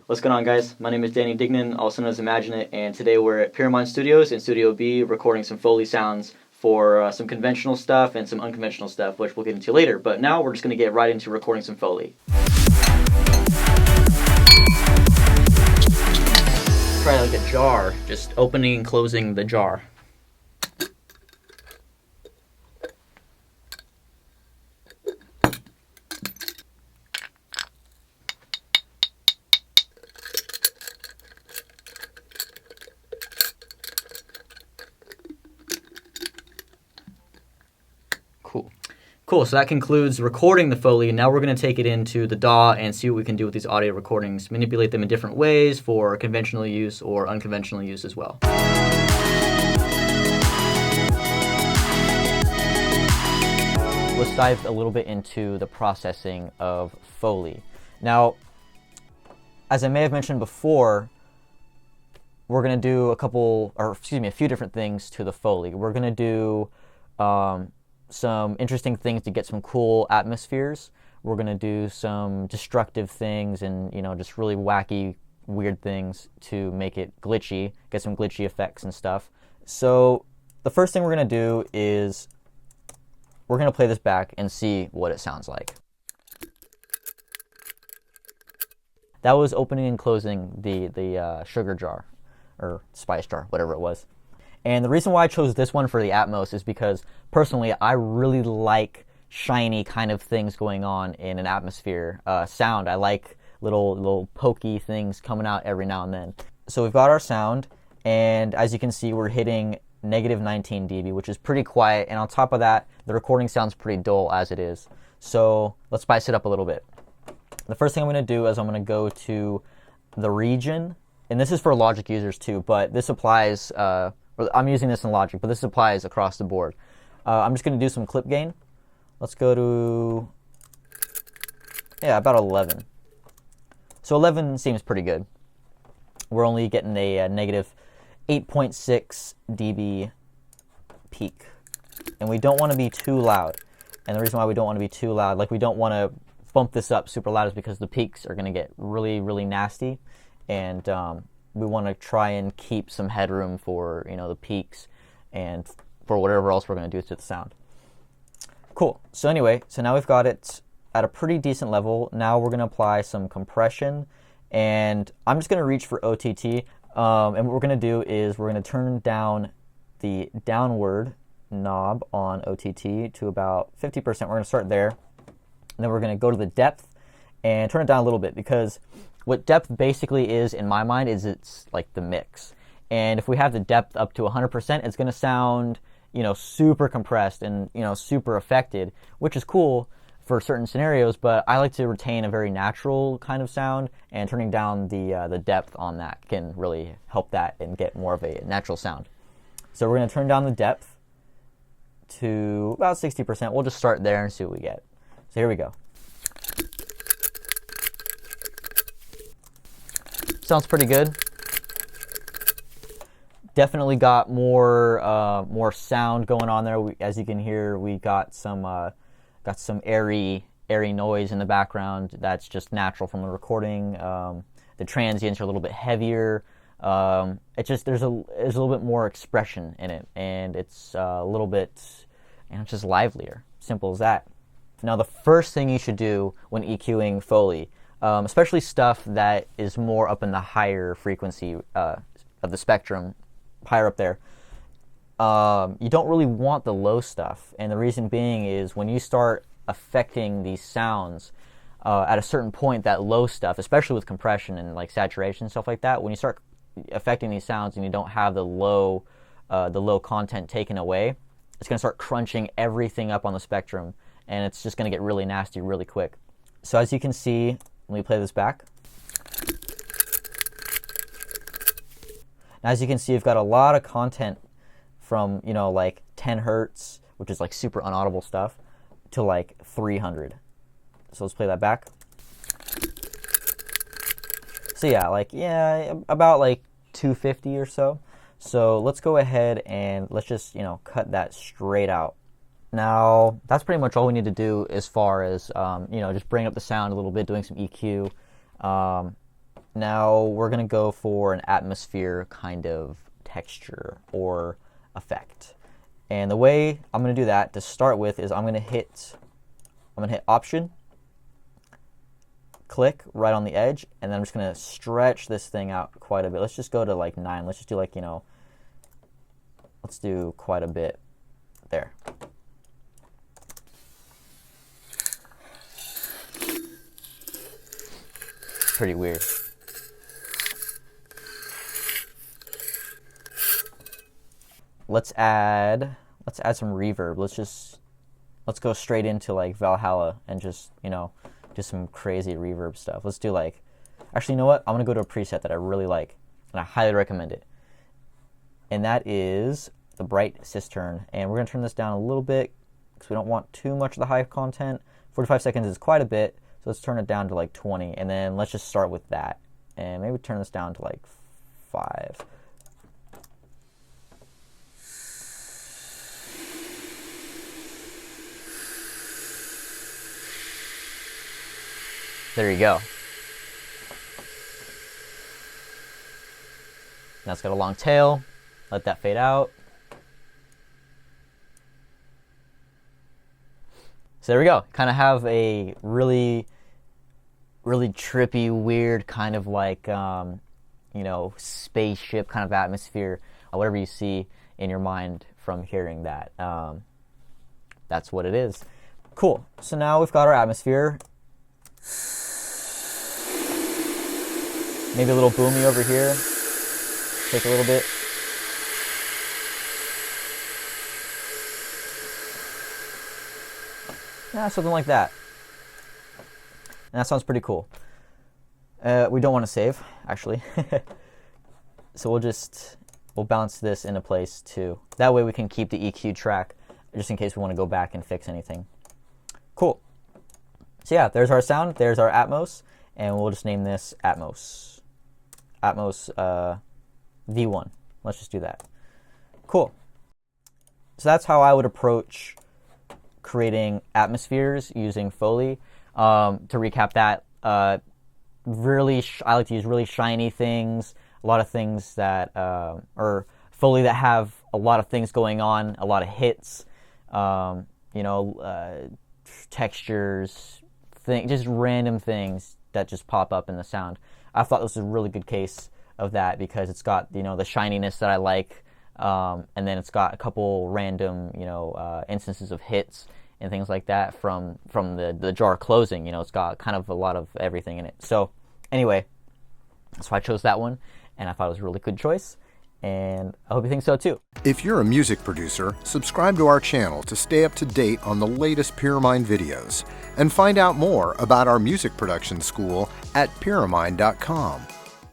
What's going on, guys? My name is Danny Dignan, also known as Imaginate, and today we're at Pyramid Studios in Studio B recording some Foley sounds for some conventional stuff and some unconventional stuff, which we'll get into later. But now we're just going to get right into recording some Foley. Try like a jar, just opening and closing the jar. Cool, so that concludes recording the Foley. Now we're going to take it into the DAW and see what we can do with these audio recordings, manipulate them in different ways for conventional use or unconventional use as well. Let's dive a little bit into the processing of Foley. Now, as I may have mentioned before, we're going to do a few different things to the Foley. We're going to do some interesting things to get some cool atmospheres. We're going to do some destructive things and, just really wacky, weird things to make it glitchy, get some glitchy effects and stuff. So the first thing we're going to do is we're going to play this back and see what it sounds like. That was opening and closing the sugar jar, or spice jar, whatever it was. And the reason why I chose this one for the Atmos is because, personally, I really like shiny kind of things going on in an atmosphere sound. I like little pokey things coming out every now and then. So we've got our sound, and as you can see, we're hitting negative 19 dB, which is pretty quiet. And on top of that, the recording sounds pretty dull as it is. So let's spice it up a little bit. The first thing I'm going to do is I'm going to go to the region, and this is for Logic users too, but this applies... I'm using this in Logic, but this applies across the board. I'm just going to do some clip gain. Let's go to, about 11. So 11 seems pretty good. We're only getting a negative 8.6 dB peak. And we don't want to be too loud. And the reason why we don't want to be too loud, we don't want to bump this up super loud, is because the peaks are going to get really, really nasty. And we want to try and keep some headroom for, the peaks and for whatever else we're going to do to the sound. Cool. So anyway, now we've got it at a pretty decent level. Now we're going to apply some compression, and I'm just going to reach for OTT. And what we're going to do is we're going to turn down the downward knob on OTT to about 50%. We're going to start there, and then we're going to go to the depth and turn it down a little bit, because what depth basically is, in my mind, is it's like the mix. And if we have the depth up to 100%, it's going to sound, super compressed and, super affected, which is cool for certain scenarios, but I like to retain a very natural kind of sound, and turning down the depth on that can really help that and get more of a natural sound. So we're going to turn down the depth to about 60%. We'll just start there and see what we get. So here we go. Sounds pretty good. Definitely got more sound going on there. As you can hear, we got some airy noise in the background. That's just natural from the recording. The transients are a little bit heavier. There's a little bit more expression in it, and it's a little bit, it's just livelier. Simple as that. Now, the first thing you should do when EQing Foley, especially stuff that is more up in the higher frequency of the spectrum, higher up there, you don't really want the low stuff. And the reason being is when you start affecting these sounds at a certain point, that low stuff, especially with compression and saturation and stuff like that, when you start affecting these sounds and you don't have the low content taken away, it's going to start crunching everything up on the spectrum, and it's just going to get really nasty really quick. So as you can see, let me play this back. Now, as you can see, we've got a lot of content from, 10 hertz, which is super unaudible stuff, to 300. So let's play that back. So about 250 or so. So let's go ahead and let's just, cut that straight out. Now, that's pretty much all we need to do as far as, just bring up the sound a little bit, doing some EQ. Now we're going to go for an atmosphere kind of texture or effect. And the way I'm going to do that to start with is I'm going to hit Option, click right on the edge, and then I'm just going to stretch this thing out quite a bit. Let's just go to like 9. Let's just do like, let's do quite a bit there. Pretty weird. Let's add some reverb. Let's go straight into like Valhalla and just, do some crazy reverb stuff. Let's do like, actually, you know what? I'm going to go to a preset that I really like, and I highly recommend it. And that is the Bright Cistern. And we're going to turn this down a little bit because we don't want too much of the high content. 45 seconds is quite a bit, so let's turn it down to like 20. And then let's just start with that. And maybe turn this down to like 5. There you go. Now it's got a long tail. Let that fade out. So there we go. Kind of have a really, really trippy, weird kind of like, spaceship kind of atmosphere. Whatever you see in your mind from hearing that. That's what it is. Cool. So now we've got our atmosphere. Maybe a little boomy over here. Take a little bit. Yeah, something like that. And that sounds pretty cool. We don't want to save, actually. So we'll bounce this into place too. That way we can keep the EQ track just in case we want to go back and fix anything. Cool. So yeah, there's our sound, there's our Atmos, and we'll just name this Atmos. Atmos V1. Let's just do that. Cool. So that's how I would approach creating atmospheres using Foley. To recap that, I like to use really shiny things, a lot of things that, or Foley that have a lot of things going on, a lot of hits, textures, just random things that just pop up in the sound. I thought this was a really good case of that because it's got, the shininess that I like, and then it's got a couple random, instances of hits and things like that from the jar closing. It's got kind of a lot of everything in it. So anyway, that's why I chose that one, and I thought it was a really good choice, and I hope you think so too. If you're a music producer, subscribe to our channel to stay up to date on the latest Pyramind videos, and find out more about our music production school at pyramind.com.